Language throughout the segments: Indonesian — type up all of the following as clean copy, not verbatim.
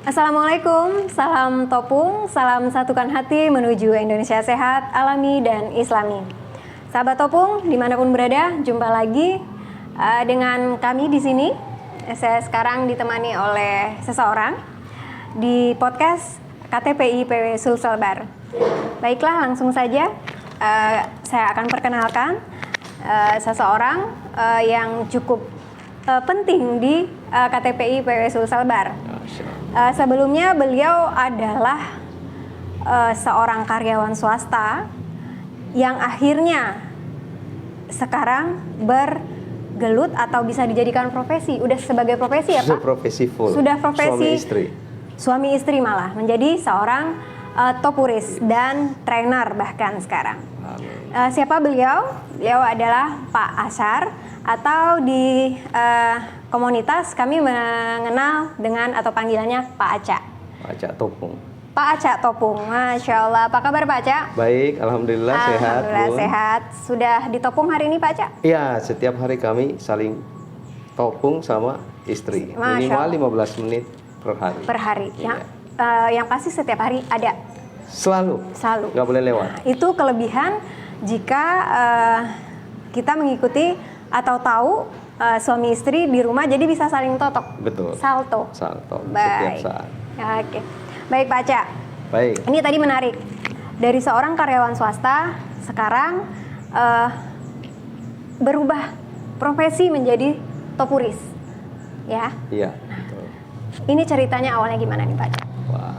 Assalamualaikum, salam topung, salam satukan hati menuju Indonesia sehat, alami, dan islami. Sahabat topung, dimanapun berada, jumpa lagi dengan kami di sini. Saya sekarang ditemani oleh seseorang di podcast KTPI PW Sulselbar. Baiklah, langsung saja saya akan perkenalkan seseorang yang cukup penting di KTPI PW Sulselbar. Sebelumnya beliau adalah seorang karyawan swasta yang akhirnya sekarang bergelut atau bisa dijadikan profesi. Udah sebagai profesi ya Pak? Sudah profesi full. Sudah profesi suami istri. Suami istri malah menjadi seorang topuris dan trainer bahkan sekarang. Siapa beliau? Beliau adalah Pak Ashar atau di komunitas kami mengenal dengan atau panggilannya Pak Aca. Pak Aca Topung. Pak Aca Topung, Masya Allah. Apa kabar Pak Aca? Baik, alhamdulillah sehat. Alhamdulillah sehat. Sudah ditopung hari ini Pak Aca? Iya, setiap hari kami saling topung sama istri. Minimal 15 menit per hari. Per hari. Iya. Yang pasti setiap hari ada. Selalu. Nggak boleh lewat. Itu kelebihan jika kita mengikuti atau tahu suami istri di rumah, jadi bisa saling totok. Betul. Salto. Setiap saat. Oke. Baik Pak Aca. Baik. Ini tadi menarik. Dari seorang karyawan swasta sekarang berubah profesi menjadi topuris. Ya. Iya, betul. Ini ceritanya awalnya gimana nih Pak Aca? Wah.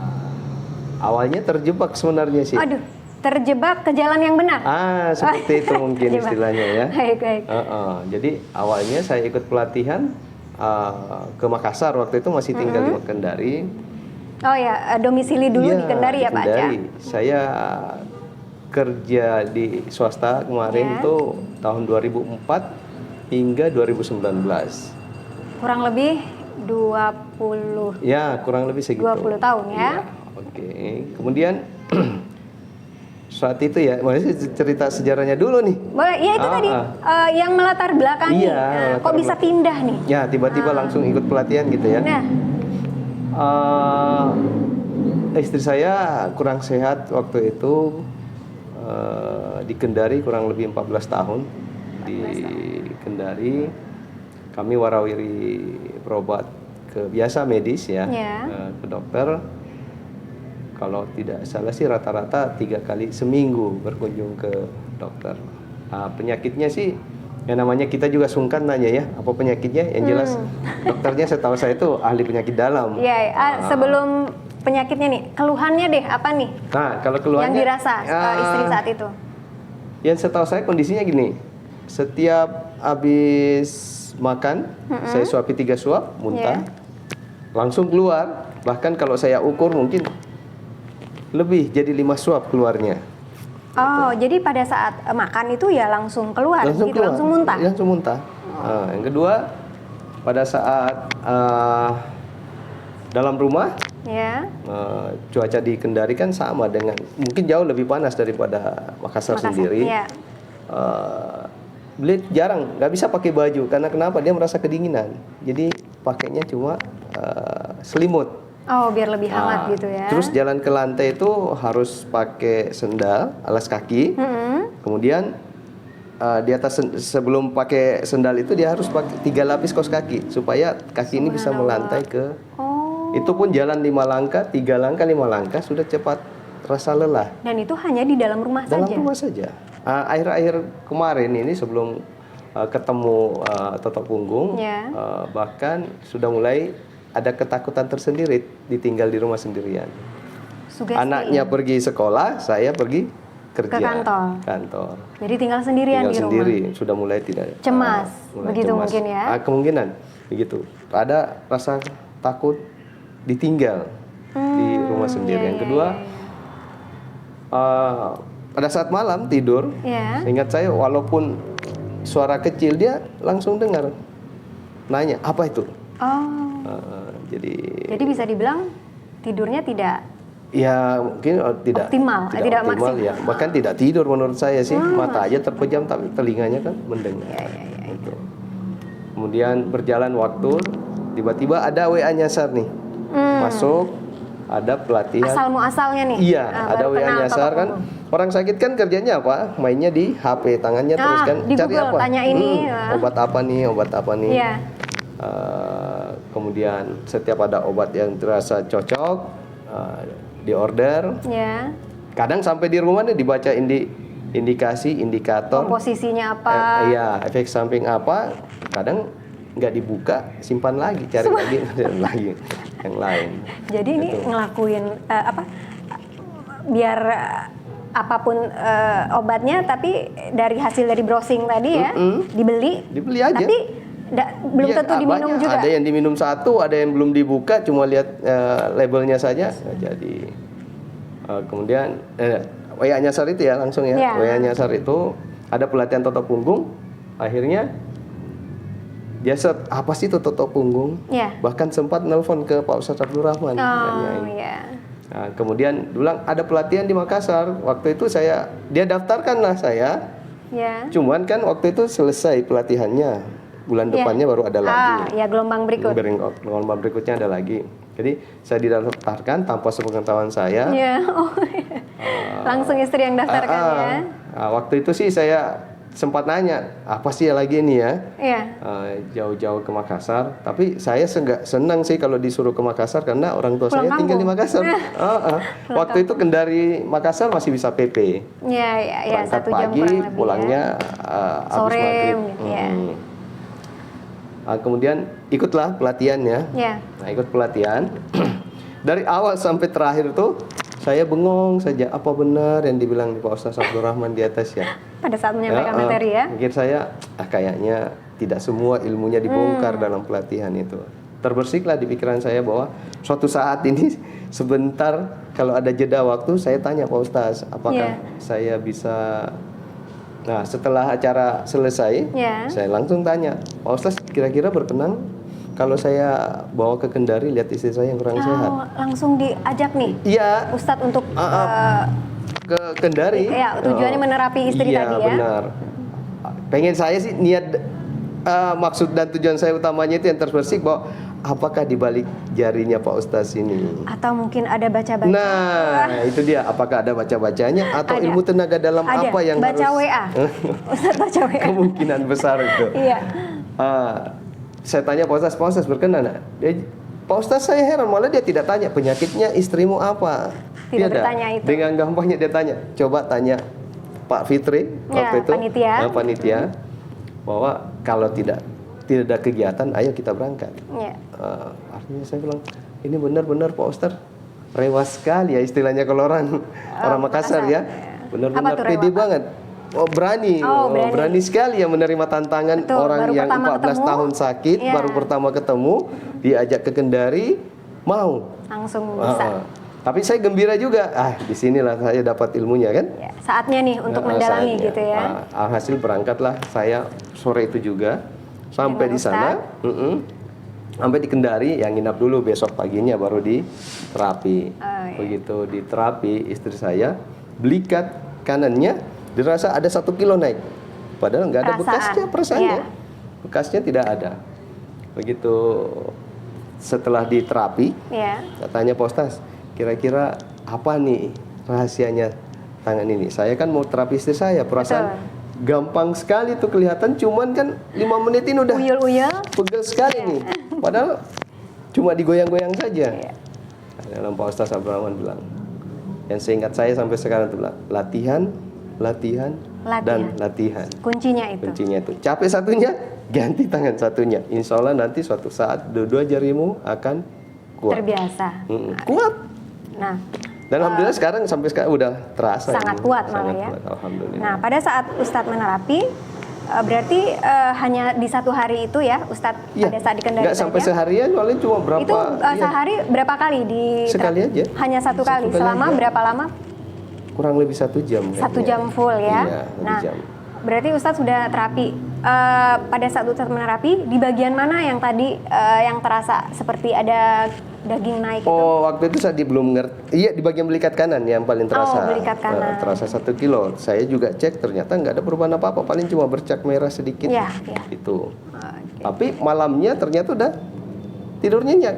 Awalnya terjebak sebenarnya sih. Aduh, terjebak ke jalan yang benar. Seperti itu mungkin istilahnya ya. Baik. Jadi awalnya saya ikut pelatihan ke Makassar, waktu itu masih tinggal di Kendari. Oh ya, domisili dulu di Kendari ya Pak Aca? Saya kerja di swasta kemarin itu tahun 2004 hingga 2019. Kurang lebih 20. Ya, kurang lebih segitu. 20 tahun ya. Oke. Kemudian saat itu ya, maksudnya cerita sejarahnya dulu nih. Boleh, ya itu tadi yang melatar belakangi. Kok bisa pindah nih? Ya, tiba-tiba langsung ikut pelatihan gitu ya. Nah. Istri saya kurang sehat waktu itu, di Kendari kurang lebih 14 tahun. Di Kendari kami warawiri berobat ke biasa medis ya, ke dokter. Kalau tidak salah sih rata-rata 3 kali seminggu berkunjung ke dokter. Penyakitnya sih, yang namanya kita juga sungkan nanya ya, apa penyakitnya? Yang jelas dokternya setahu saya itu ahli penyakit dalam. Iya, sebelum penyakitnya nih, keluhannya deh apa nih? Nah, kalau keluhannya yang dirasa istri saat itu. Yang setahu saya kondisinya gini, setiap habis makan, saya suapi 3 suap, muntah, langsung keluar. Bahkan kalau saya ukur mungkin lebih, jadi 5 suap keluarnya. Oh, gitu. Jadi pada saat makan itu ya langsung keluar, langsung muntah? Langsung muntah. Yang kedua, pada saat dalam rumah, cuaca di Kendari kan sama dengan, mungkin jauh lebih panas daripada Makassar sendiri. Beliau jarang, nggak bisa pakai baju, karena kenapa? Dia merasa kedinginan. Jadi pakainya cuma selimut. Oh, biar lebih hangat gitu ya. Terus jalan ke lantai itu harus pakai sendal, alas kaki. Kemudian di atas sebelum pakai sendal itu dia harus pakai 3 lapis kaos kaki supaya kaki ini bisa melantai ke. Itu pun jalan 5 langkah, 3 langkah, 5 langkah sudah cepat rasa lelah. Dan itu hanya di dalam rumah saja. Dalam rumah saja. Akhir-akhir kemarin ini sebelum ketemu Toto Punggung, bahkan sudah mulai ada ketakutan tersendiri ditinggal di rumah sendirian. Anaknya pergi sekolah, saya pergi kerja. Ke kantor. Jadi tinggal sendirian di rumah. Sudah mulai tidak cemas. Begitu cemas. Mungkin ya. Kemungkinan begitu. Ada rasa takut ditinggal di rumah sendiri. Yang kedua, pada saat malam tidur, ingat saya walaupun suara kecil dia langsung dengar. Nanya, apa itu? Jadi bisa dibilang tidurnya tidak ya mungkin tidak optimal ya. Bahkan tidak tidur menurut saya sih. Mata aja terpejam tapi telinganya kan mendengar. Gitu. Kemudian berjalan waktu, tiba-tiba ada WA nyasar nih. masuk, ada pelatihan. Asal muasalnya nih. Iya, ada baru WA kenal nyasar totok kan. punggung. Orang sakit kan kerjanya apa? Mainnya di HP, tangannya terus kan di cari Google, apa? tanya ini. Obat apa nih? Obat apa nih? Iya. Kemudian setiap ada obat yang terasa cocok, di order. Ya. Kadang sampai di rumah nih dibaca indikasi, indikator. Komposisinya apa? Iya, efek samping apa? Kadang nggak dibuka, simpan lagi, cari lagi, lagi yang lain. Jadi ini ngelakuin biar apapun obatnya, tapi dari hasil dari browsing tadi ya, dibeli aja. Tapi belum Iya, tentu diminum juga. Ada yang diminum satu, ada yang belum dibuka, cuma lihat labelnya saja. Jadi kemudian WA nyasar itu ya langsung ya. Yeah. WA nyasar itu ada pelatihan totok punggung. Akhirnya dia apa sih itu totok punggung? Yeah. Bahkan sempat nelpon ke Pak Ustadz Abdul Rahman. Nah, kemudian bilang ada pelatihan di Makassar. Waktu itu dia daftarkanlah saya. Yeah. Cuman kan waktu itu selesai pelatihannya. Bulan depannya baru ada lagi. Ya, gelombang berikut. Gelombang berikutnya ada lagi. Jadi saya didaftarkan tanpa sepengetahuan saya. Iya. Langsung istri yang daftarkan ya. Nah, waktu itu sih saya sempat nanya, apa sih lagi ini ya? Iya. Jauh-jauh ke Makassar. Tapi saya nggak senang sih kalau disuruh ke Makassar karena orang tua saya tinggal di Makassar. Waktu itu Kendari Makassar masih bisa PP. Iya. Berangkat 1 jam pagi, kurang lebih pulangnya habis sore maghrib. gitu ya. Kemudian ikutlah pelatihannya. Yeah. Nah, ikut pelatihan. Dari awal sampai terakhir tuh saya bengong saja, apa benar yang dibilang di Pak Ustadz Abdul Rahman di atas ya. Pada saat menyampaikan materi ya. Mikir saya, kayaknya tidak semua ilmunya dibongkar dalam pelatihan itu. Terbersiklah di pikiran saya bahwa suatu saat ini sebentar kalau ada jeda waktu saya tanya Pak Ustadz, apakah saya bisa. Nah, setelah acara selesai, saya langsung tanya, Pak Ustadz kira-kira berkenan kalau saya bawa ke Kendari lihat istri saya yang kurang sehat? Langsung diajak nih, iya, Ustadz untuk ke Kendari. Iya, tujuannya menerapi istri tadi ya. Iya, benar. Pengen saya sih niat, maksud dan tujuan saya utamanya itu yang terbersih bahwa apakah di balik jarinya Pak Ustadz ini? Atau mungkin ada baca-baca. Nah, itu dia. Apakah ada baca-bacanya atau ilmu tenaga dalam apa yang baca harus? WA. Ustadz baca WA. Kemungkinan besar itu. Iya. Saya tanya Pak Ustadz berkenan? Pak Ustadz saya heran, malah dia tidak tanya penyakitnya istrimu apa. Tidak bertanya itu. Dengan gampangnya dia tanya. Coba tanya Pak Fitri waktu itu. Panitia. Bahwa kalau tidak ada kegiatan, ayo kita berangkat. Artinya saya bilang, ini benar-benar Pak Ustadz rewas sekali ya istilahnya kalau orang Makassar ya. Benar-benar pede banget. Berani sekali ya menerima tantangan. Betul, orang yang 14 ketemu, tahun sakit, baru pertama ketemu, diajak ke Kendari, mau. Langsung bisa. Tapi saya gembira juga. Disinilah saya dapat ilmunya kan. Ya, saatnya nih untuk mendalami gitu ya. Alhasil berangkatlah saya sore itu juga. Sampai di sana, sampai di Kendari, yang nginap dulu, besok paginya baru diterapi. Begitu diterapi, istri saya belikat kanannya dirasa ada 1 kilo naik, padahal nggak ada bekasnya, perasaannya, bekasnya tidak ada. Begitu setelah diterapi, saya tanya Pak Ustadz, kira-kira apa nih rahasianya tangan ini? Saya kan mau terapi istri saya, perasaan gampang sekali tuh kelihatan, cuman kan 5 menit ini udah pegel sekali nih. Padahal cuma digoyang-goyang saja. Dalam Pak Ustadz Abdul Rahman bilang, yang seingat saya sampai sekarang itu latihan, dan latihan. Kuncinya itu. Capek satunya, ganti tangan satunya. Insya Allah nanti suatu saat dua jarimu akan kuat. Terbiasa. Kuat. Nah. Dan alhamdulillah sampai sekarang udah terasa. Sangat kuat malah ya. Alhamdulillah. Nah, pada saat Ustadz menerapi, berarti hanya di 1 hari itu ya, Ustadz pada saat di Kendari. Nggak sampai seharian, paling cuma berapa. Itu sehari berapa kali sekali aja. Hanya 1 kali. Selama berapa lama? Kurang lebih 1 jam. 1 jam full ya. Iya, 1 jam. Berarti Ustadz sudah terapi. Pada saat Ustadz menerapi, di bagian mana yang tadi yang terasa seperti ada daging naik itu? Waktu itu saya belum ngerti. Iya, di bagian belikat kanan yang paling terasa. Belikat kanan. Terasa 1 kilo. Saya juga cek, ternyata nggak ada perubahan apa-apa. Paling cuma bercak merah sedikit. Itu. Tapi malamnya ternyata udah tidur nyenyak.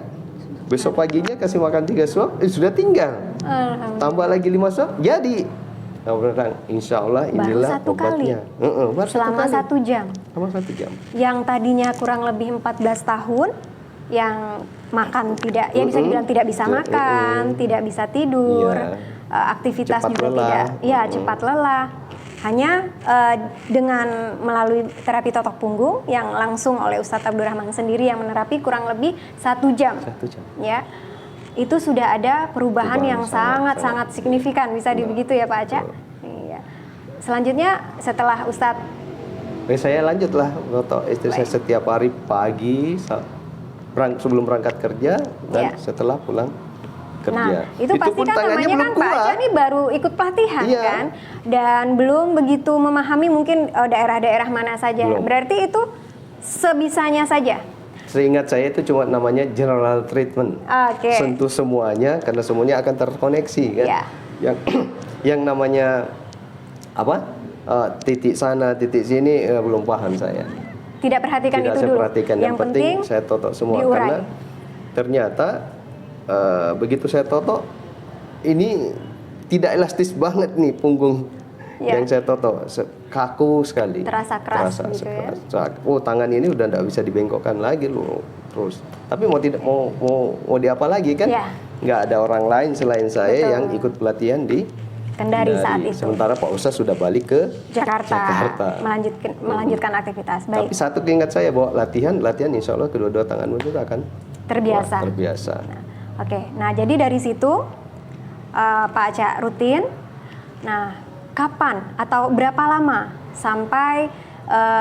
Besok paginya kasih makan 3 suap, sudah tinggal. Alhamdulillah. Tambah lagi 5 suap, jadi. Nah, beneran, insya Allah inilah Baru 1 kali? obatnya. Baru Selama 1 jam. Selama 1 jam. Yang tadinya kurang lebih 14 tahun, yang makan tidak, ya bisa dibilang tidak bisa makan, tidak bisa tidur, Iya. Aktivitas Cepat juga lelah. tidak, ya cepat lelah. Hanya dengan melalui terapi totok punggung yang langsung oleh Ustadz Abdurrahman sendiri yang menerapi kurang lebih 1 jam. 1 jam. Ya, itu sudah ada perubahan yang sangat signifikan, bisa dibegitu ya Pak Aca. Iya. Selanjutnya setelah Ustadz, Saya lanjutlah foto istri saya setiap hari pagi sebelum berangkat kerja dan setelah pulang kerja. Nah, itu pasti pun kan tangannya namanya belum kan Pak Aca kuat. nih baru ikut pelatihan Iya. kan, dan belum begitu memahami mungkin daerah-daerah mana saja. Belum. Berarti itu sebisanya saja. Seingat saya itu cuma namanya general treatment. Oke. Sentuh semuanya karena semuanya akan terkoneksi kan. Iya. Yang yang namanya apa? Titik sana, titik sini belum paham saya. Tidak perhatikan Tidak itu saya dulu. perhatikan. Yang penting saya totok semua diurai. karena ternyata begitu saya totok ini tidak elastis banget nih punggung yang saya totok, kaku sekali. Terasa keras gitu ya. Oh, tangan ini udah tidak bisa dibengkokkan lagi loh terus. Tapi mau di apa lagi kan? Ya. Nggak ada orang lain selain saya Betul. yang ikut pelatihan di Kendari saat itu. Sementara Pak Ustaz sudah balik ke Jakarta. Melanjutkan aktivitas. Baik. Tapi satu keingat saya bahwa latihan insya Allah kedua-dua tanganmu itu akan Terbiasa. terbiasa. Oke, nah jadi dari situ Pak Aca rutin. Nah, kapan atau berapa lama sampai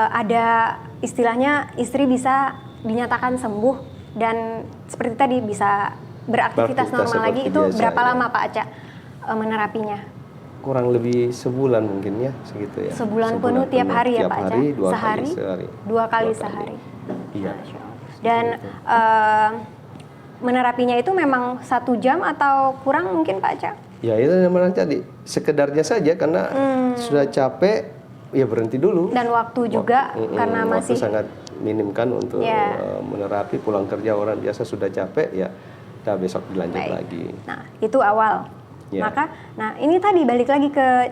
ada istilahnya istri bisa dinyatakan sembuh dan seperti tadi bisa beraktivitas normal lagi, itu biasa, berapa ya. lama Pak Aca menerapinya? Kurang lebih sebulan mungkin ya segitu ya. Sebulan penuh tiap hari ya Pak Aca? Hari, 2 sehari? kali sehari. 2 kali sehari. Iya. Masya Allah. Dan menerapinya itu memang 1 jam atau kurang mungkin Pak Aca? Ya itu namanya tadi sekedarnya saja karena sudah capek ya berhenti dulu. Dan waktu juga karena waktu masih sangat minim kan untuk menerapi, pulang kerja orang biasa sudah capek ya udah besok dilanjut lagi. Nah, itu awal. Ya. Maka, nah ini tadi balik lagi ke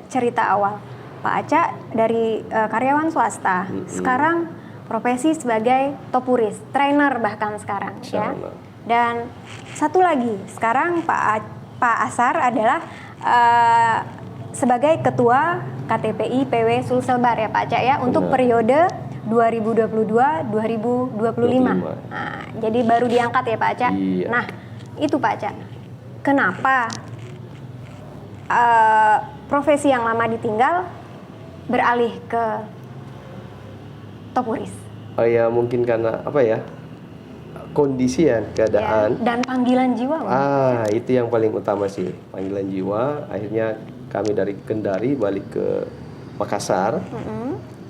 cerita awal. Pak Aca dari karyawan swasta, sekarang profesi sebagai topuris, trainer bahkan sekarang ya. Dan satu lagi, sekarang Pak Asar adalah sebagai ketua KTPI PW Sulselbar ya Pak Aca ya, untuk periode 2022-2025. Nah, jadi baru diangkat ya Pak Aca. Iya. Nah, itu Pak Aca. Kenapa profesi yang lama ditinggal beralih ke topuris? Oh ya mungkin karena apa ya, kondisi ya, keadaan. Dan panggilan jiwa. Itu yang paling utama sih, panggilan jiwa. Akhirnya kami dari Kendari balik ke Makassar.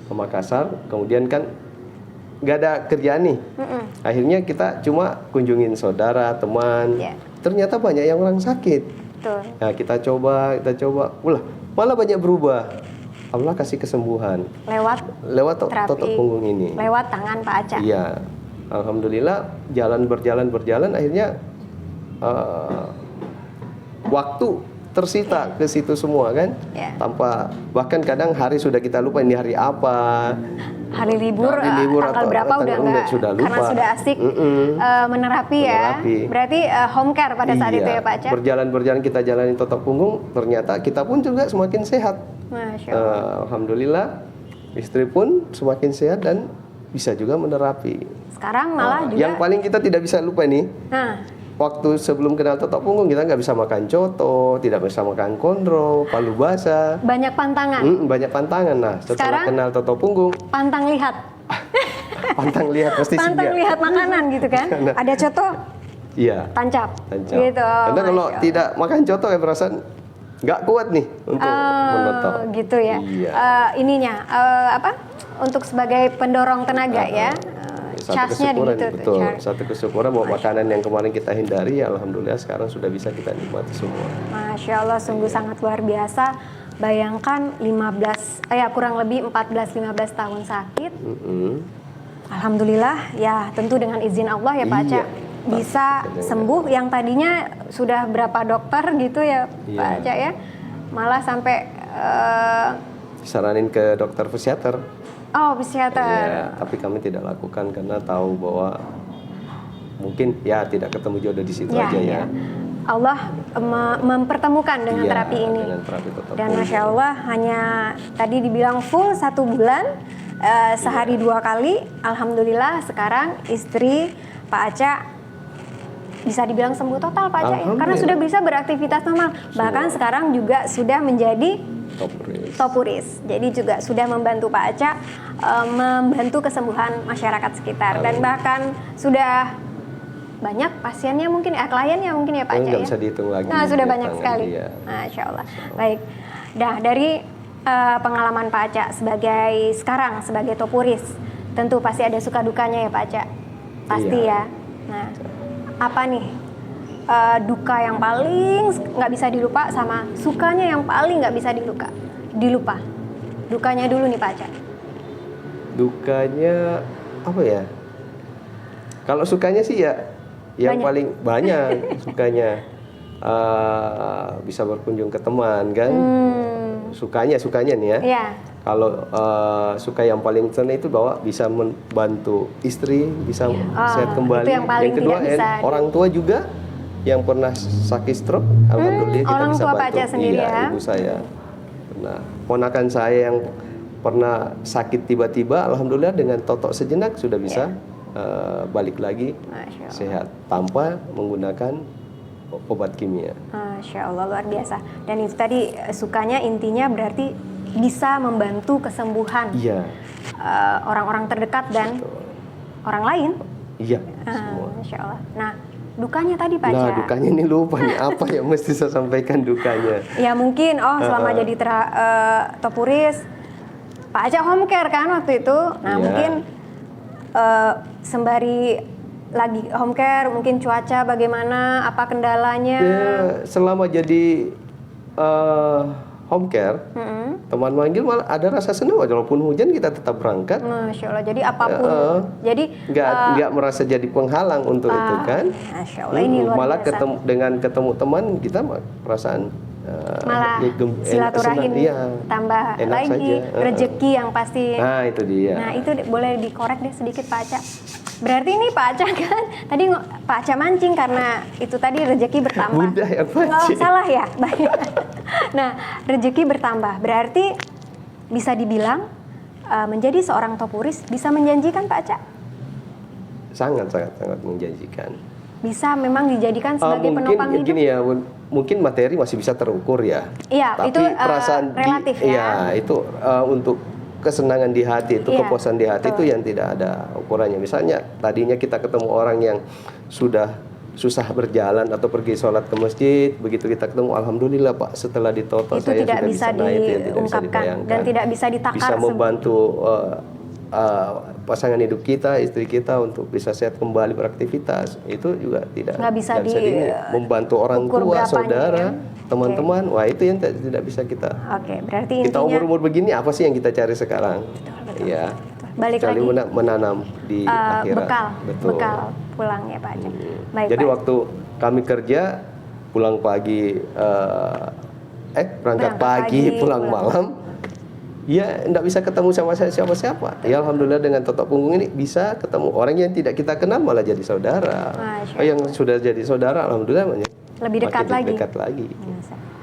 Ke Makassar, kemudian kan nggak ada kerjaan nih. Akhirnya kita cuma kunjungin saudara, teman. Ternyata banyak yang orang sakit. Betul. Nah, kita coba, malah banyak berubah. Allah kasih kesembuhan lewat totok punggung ini. Lewat tangan Pak Aca. Iya, alhamdulillah berjalan akhirnya waktu tersita ke situ semua kan, tanpa bahkan kadang hari sudah kita lupa ini hari apa. Hari libur tanggal berapa sudah lupa karena sudah asik menerapi ya. Berarti home care pada saat itu ya Pak Aca. Berjalan kita jalani totok punggung, ternyata kita pun juga semakin sehat. Masya Allah. Alhamdulillah, istri pun semakin sehat dan bisa juga menerapi. Sekarang malah juga yang paling kita tidak bisa lupa nih. Waktu sebelum kenal totok punggung kita nggak bisa makan coto, tidak bisa makan kondro, palu basah. Banyak pantangan. Banyak pantangan. Nah, setelah kenal totok punggung, pantang lihat. pantang lihat pasti pantang lihat makanan gitu kan. Ada coto. Iya. Tancap. Gitu. Karena kalau tidak makan coto kayak perasaan nggak kuat nih untuk menotok. Gitu ya. Iya. Untuk sebagai pendorong tenaga ya. Satu kesyukuran, betul. Satu kesyukuran bahwa makanan yang kemarin kita hindari, alhamdulillah sekarang sudah bisa kita nikmati semua. Masya Allah, sungguh sangat luar biasa. Bayangkan kurang lebih 14-15 tahun sakit. Alhamdulillah, ya tentu dengan izin Allah ya Pak Aca. bisa sembuh yang tadinya sudah berapa dokter gitu ya Iya. Pak Aca ya, malah sampai Saranin ke dokter psikiater. psikiater. Iya, tapi kami tidak lakukan karena tahu bahwa mungkin ya tidak ketemu jodoh di situ aja ya. Allah mempertemukan dengan Iya, terapi ini. dengan terapi total Dan punggung. Masya Allah hanya tadi dibilang full 1 bulan, sehari 2 kali. Alhamdulillah sekarang istri Pak Aca bisa dibilang sembuh total Pak Aca ya? Karena Alhamdulillah. sudah bisa beraktivitas normal. Bahkan sekarang juga sudah menjadi topuris. Jadi juga sudah membantu Pak Aca membantu kesembuhan masyarakat sekitar. Dan bahkan sudah banyak pasiennya mungkin kliennya mungkin ya Pak Aca Nggak ya. bisa dihitung lagi. Nah, sudah banyak datangan sekali. dia. Masya Allah. Baik. Nah, dari pengalaman Pak Aca sekarang sebagai topuris, tentu pasti ada suka dukanya ya Pak Aca. Pasti Iya. ya. Nah, apa nih duka yang paling nggak bisa dilupa sama sukanya yang paling nggak bisa dilupa? Dukanya dulu nih Pak Aca. Dukanya apa ya? Kalau sukanya sih ya yang Banyak. paling banyak sukanya bisa berkunjung ke teman kan. Sukanya nih ya. Iya. Kalau suka yang paling senang itu bahwa bisa membantu istri bisa sehat kembali. itu yang paling kedua tidak bisa orang tua juga yang pernah sakit stroke, alhamdulillah kita orang bisa tua bantu. Pak Aca sendiri Iya, ya. ibu saya. Nah, ponakan saya yang pernah sakit tiba-tiba, alhamdulillah dengan totok sejenak sudah bisa balik lagi Masya Allah. sehat tanpa menggunakan obat kimia. Masya Allah luar biasa. Dan itu tadi sukanya intinya berarti bisa membantu kesembuhan Iya. orang-orang terdekat dan orang lain. Iya. Semua. Masya Allah. Nah, dukanya tadi Pak Aca. Nah, dukanya ini lupa nih apa yang mesti saya sampaikan dukanya. Ya mungkin selama jadi topuris Pak Aca home care kan waktu itu. Nah, Iya. mungkin sembari lagi home care mungkin cuaca bagaimana, apa kendalanya? Ya, selama jadi home care, teman manggil malah ada rasa senang walaupun hujan kita tetap berangkat. Masya Allah. Jadi apapun jadi Nggak merasa jadi penghalang untuk itu kan. Masya Allah ini luar Malah biasa. ketemu teman kita perasaan Malah silaturahim tambah enak lagi saja. rezeki yang pasti. Nah, itu dia. Nah itu boleh dikorek deh sedikit Pak Aca. Berarti ini Pak Aca kan tadi Pak Aca mancing karena itu tadi rezeki bertambah. Bunda yang mancing. Oh, salah ya. Baik. Nah rezeki bertambah berarti bisa dibilang menjadi seorang topuris bisa menjanjikan Pak Aca. Sangat menjanjikan. Bisa memang dijadikan sebagai penopang mungkin hidup. gini ya, mungkin materi masih bisa terukur ya. Iya, tapi itu perasaan relatif ya. Iya, itu untuk kesenangan di hati itu, Iya, kepuasan di hati betul. itu yang tidak ada ukurannya. Misalnya tadinya kita ketemu orang yang sudah susah berjalan atau pergi sholat ke masjid, begitu kita ketemu, alhamdulillah Pak, setelah ditoto Itu saya tidak sudah bisa Nah, itu yang tidak bisa diungkapkan dibayangkan. dan tidak bisa ditakar. Bisa membantu pasangan hidup kita, istri kita untuk bisa sehat kembali beraktivitas, itu juga tidak Nggak bisa membantu orang ukur tua, berapanya saudara, ya. teman-teman. Wah, itu yang tidak bisa kita. Oke, berarti Kita intinya umur begini apa sih yang kita cari sekarang? Iya. balik Kecuali lagi menanam di akhirat. bekal pulang ya Pak Aca. Baik, Jadi Pak. waktu kami kerja pulang pagi berangkat pagi, pulang malam. Ya, enggak bisa ketemu sama siapa-siapa. Ya, alhamdulillah dengan totok punggung ini bisa ketemu orang yang tidak kita kenal malah jadi saudara. Yang sudah jadi saudara, alhamdulillah lebih dekat lagi. Dekat lagi.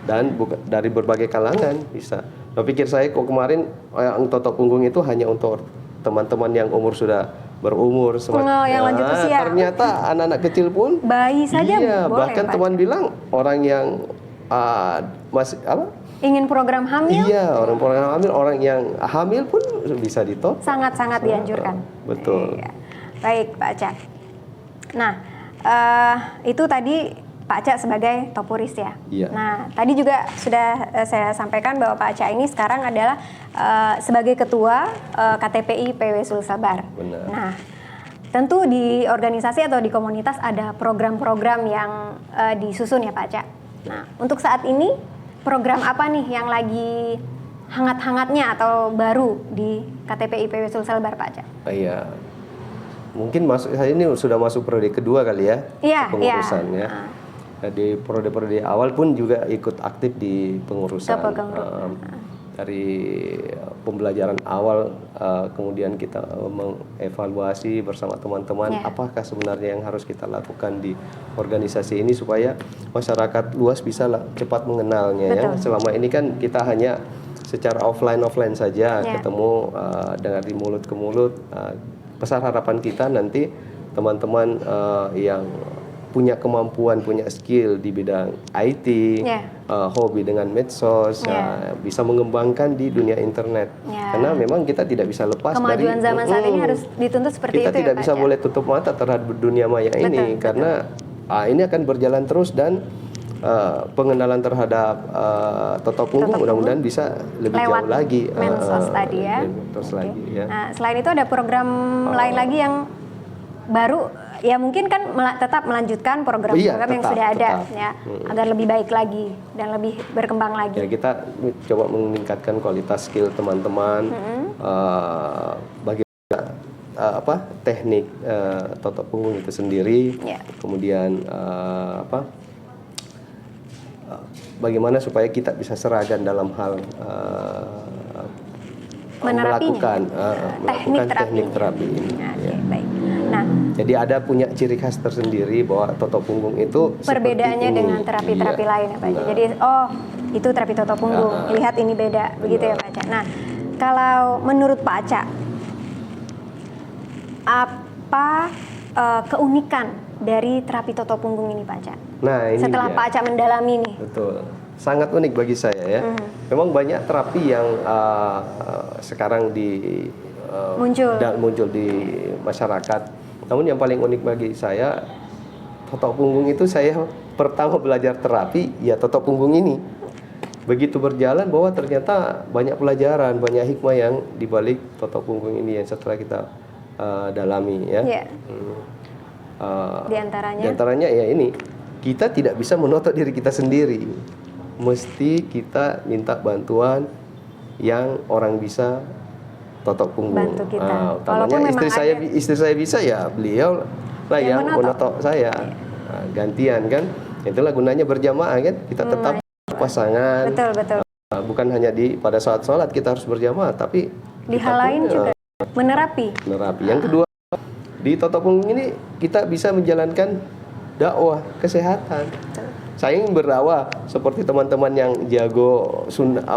Dan dari berbagai kalangan bisa. Nah, pikir saya kok kemarin yang totok punggung itu hanya untuk teman-teman yang umur sudah berumur yang lanjut usia. Ternyata anak-anak kecil pun bayi saja iya, boleh. bahkan Pak. teman bilang orang yang masih ingin program hamil? Iya, orang yang hamil pun bisa ditop. Sangat-sangat dianjurkan. Betul. Iya. Baik, Pak Aca. Nah, itu tadi Pak Aca sebagai topuris ya. Iya. Nah, tadi juga sudah saya sampaikan bahwa Pak Aca ini sekarang adalah sebagai ketua KTPI PW Sulselbar. Benar. Nah, tentu di organisasi atau di komunitas ada program-program yang disusun ya Pak Aca. Nah, untuk saat ini program apa nih yang lagi hangat-hangatnya atau baru di KTPI PW Sulselbar Pak Aca? Iya. mungkin saya ini sudah masuk periode kedua kali ya, Iya, kepengurusan iya. ya. Nah, di periode awal pun juga ikut aktif di pengurusan. Dari pembelajaran awal, kemudian kita mengevaluasi bersama teman-teman apakah sebenarnya yang harus kita lakukan di organisasi ini supaya masyarakat luas bisa cepat mengenalnya. Ya. Selama ini kan kita hanya secara offline saja ketemu dengan di mulut ke mulut. Besar harapan kita nanti teman-teman yang punya kemampuan, punya skill di bidang IT, hobi dengan medsos, bisa mengembangkan di dunia internet. Karena memang kita tidak bisa lepas kemajuan dari zaman saat ini harus dituntut seperti kita itu. Kita tidak bisa boleh tutup mata terhadap dunia maya ini, karena ini akan berjalan terus dan pengenalan terhadap Toto Punggung mudah-mudahan bisa lebih jauh lagi. Medsos tadi ya. Lagi, ya. Nah, selain itu ada program lain lagi yang baru, ya mungkin kan tetap melanjutkan program-program yang sudah ada, ya, agar lebih baik lagi dan lebih berkembang lagi. Ya, kita coba meningkatkan kualitas skill teman-teman, bagaimana teknik Toto Punggung itu sendiri, kemudian bagaimana supaya kita bisa seragam dalam hal melakukan teknik terapi ini. Baik. Nah, jadi ada punya ciri khas tersendiri bahwa Toto Punggung itu perbedaannya dengan terapi-terapi lain ya Pak. Jadi itu terapi Toto Punggung, lihat ini beda, begitu ya Pak Aca. Nah, kalau menurut Pak Aca, apa keunikan dari terapi Toto Punggung ini Pak Aca? Nah, ini setelah Pak Aca mendalami nih. Betul. Sangat unik bagi saya ya. Memang banyak terapi yang sekarang muncul di masyarakat. Namun yang paling unik bagi saya, Toto Punggung itu saya pertama belajar terapi ya Toto Punggung ini. Begitu berjalan bahwa ternyata banyak pelajaran, banyak hikmah yang dibalik Toto Punggung ini yang setelah kita dalami ya. Di antaranya ya ini, kita tidak bisa menutup diri kita sendiri. Mesti kita minta bantuan yang orang bisa Toto Punggung. Bantu kita. Utamanya istri saya bisa ya beliau lah yang menotok saya. Gantian kan. Itulah gunanya berjamaah kan. Kita tetap pasangan. Betul. Bukan hanya pada saat sholat kita harus berjamaah, tapi di hal lain juga menerapi. Yang kedua, di Toto Punggung ini kita bisa menjalankan dakwah kesehatan. Saya ingin berdakwah seperti teman-teman yang jago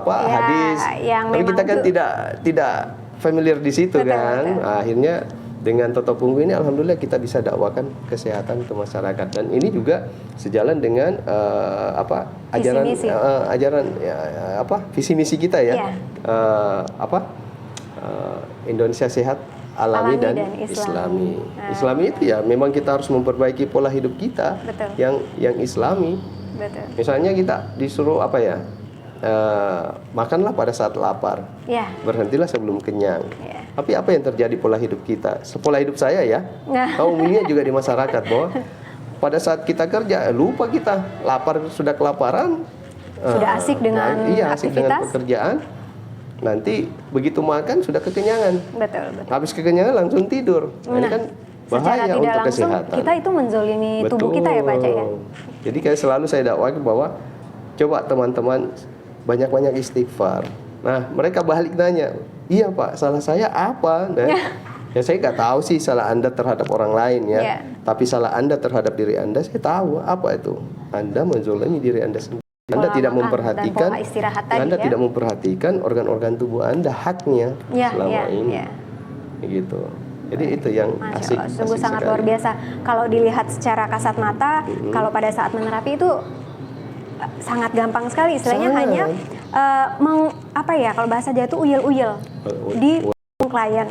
hadis, tapi kita kan tidak familiar di situ kan. Nah, akhirnya dengan Toto Punggung ini alhamdulillah kita bisa dakwakan kesehatan ke masyarakat, dan ini juga sejalan dengan visi misi kita ya. Indonesia sehat, alami dan islami. Islami itu ya memang kita harus memperbaiki pola hidup kita yang islami. Misalnya kita disuruh makanlah pada saat lapar, berhentilah sebelum kenyang. Tapi apa yang terjadi pola hidup kita? Pola hidup saya ya, umumnya juga di masyarakat bahwa pada saat kita kerja lupa kita lapar, sudah kelaparan, sudah asik dengan aktivitas, pekerjaan. Nanti begitu makan sudah kekenyangan. Betul. Habis kekenyangan langsung tidur. Ini kan bahaya untuk kesehatan. Kita itu menzolimi tubuh kita ya Pak Aca ya. Jadi kayak selalu saya dakwakan bahwa coba teman-teman banyak-banyak istighfar. Nah, mereka balik nanya, iya Pak, salah saya apa? Nah, ya saya nggak tahu sih salah Anda terhadap orang lain ya. Tapi salah Anda terhadap diri Anda saya tahu. Apa itu? Anda menzolimi diri Anda sendiri. Anda tidak memperhatikan, tidak memperhatikan organ-organ tubuh Anda, haknya selama ini, gitu. Jadi itu yang asik. Sungguh sangat luar biasa. Kalau dilihat secara kasat mata, kalau pada saat menerapi itu sangat gampang sekali. Istilahnya hanya kalau bahasa Jawa itu uyel-uyel di klien.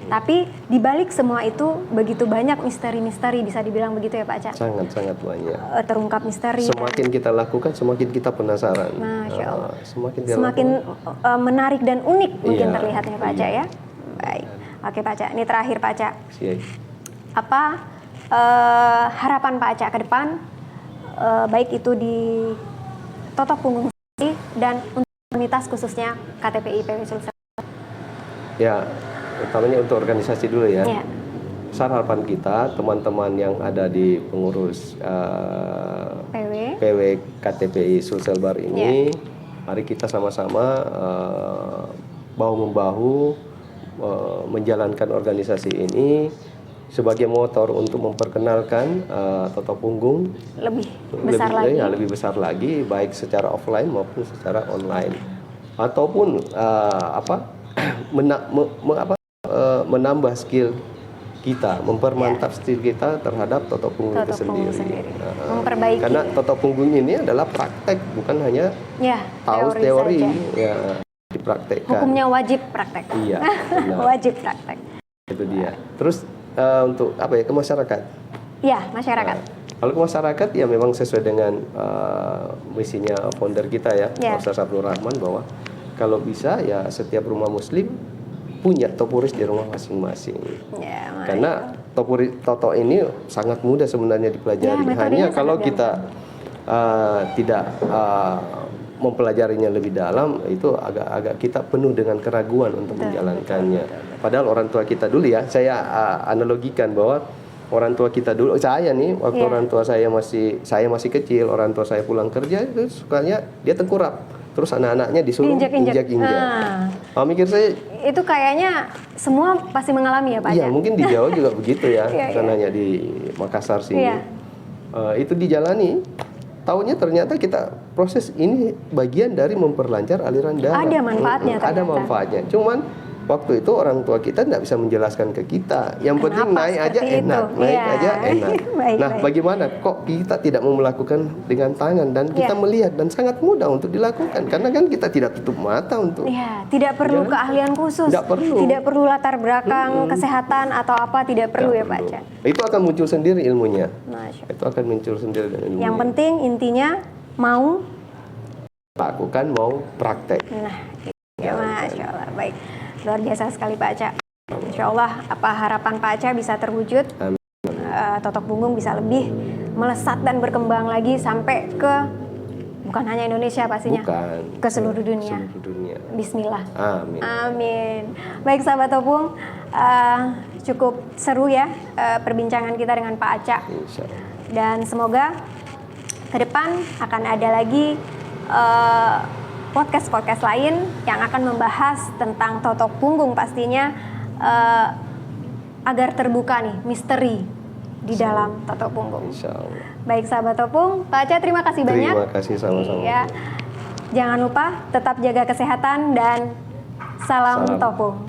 Tapi dibalik semua itu begitu banyak misteri-misteri, bisa dibilang begitu ya Pak Aca? Sangat banyak. Terungkap misteri. Semakin kita lakukan, semakin kita penasaran. Masya Allah. Semakin menarik dan unik mungkin terlihatnya Pak Aca ya. Baik. Oke Pak Aca, ini terakhir Pak Aca. Apa harapan Pak Aca ke depan, baik itu di Toto Punggung dan untuk komunitas khususnya KTPI PW Sulsel? Ya, utamanya untuk organisasi dulu ya. besar harapan kita teman-teman yang ada di pengurus PW KTPI Sulselbar ini, mari kita sama-sama bahu-membahu menjalankan organisasi ini sebagai motor untuk memperkenalkan Toto Punggung lebih besar lagi, baik secara offline maupun secara online, ataupun menambah skill kita, mempermantap skill kita terhadap Toto Punggung itu sendiri. Memperbaiki. Karena Toto Punggung ini adalah praktek, bukan hanya tahu teori ya, dipraktekkan. Hukumnya wajib praktek. Iya, benar. Wajib praktek. Itu dia. Terus untuk ke masyarakat? Iya, masyarakat. Kalau ke masyarakat ya memang sesuai dengan misinya founder kita ya, Ustaz Abdul Rahman, bahwa kalau bisa ya setiap rumah muslim punya topuris di rumah masing-masing. Karena Toto ini sangat mudah sebenarnya dipelajari. Hanya kalau kita tidak mempelajarinya lebih dalam, itu agak kita penuh dengan keraguan untuk menjalankannya. Padahal orang tua kita dulu ya, saya analogikan bahwa orang tua kita dulu, saya nih waktu orang tua saya masih kecil, orang tua saya pulang kerja itu sukanya dia tengkurap, terus anak-anaknya disuruh injak-injak. Mikir saya itu kayaknya semua pasti mengalami ya Pak? Iya, mungkin di Jawa juga begitu ya, bukan hanya di Makassar sini. Itu dijalani. Tahunya ternyata kita proses ini bagian dari memperlancar aliran darah. Ada manfaatnya ternyata. Ada manfaatnya. Cuman waktu itu orang tua kita tidak bisa menjelaskan ke kita. Yang penting naik aja enak, aja enak. Nah, bagaimana kok kita tidak mau melakukan dengan tangan dan kita melihat dan sangat mudah untuk dilakukan karena kan kita tidak tutup mata untuk. Tidak perlu keahlian khusus. Tidak perlu latar belakang kesehatan atau apa, tidak perlu ya Pak Ca. Itu akan muncul sendiri ilmunya. Itu akan muncul sendiri dan ilmunya. Yang penting intinya mau lakukan, mau praktek. Masya Allah, baik. Luar biasa sekali Pak Ca. Insya Allah apa harapan Pak Ca bisa terwujud. Toto Punggung bisa lebih melesat dan berkembang lagi sampai ke bukan hanya Indonesia pastinya, ke seluruh dunia. Bismillah. Amin. Amin. Baik sahabat Topung, cukup seru ya perbincangan kita dengan Pak Aca. Dan semoga ke depan akan ada lagi podcast-podcast lain yang akan membahas tentang Toto Punggung pastinya, agar terbuka nih misteri di dalam Toto Punggung. Baik sahabat Topung, Pak Aca terima kasih banyak. Terima kasih sama-sama. Jangan lupa tetap jaga kesehatan dan salam Topung.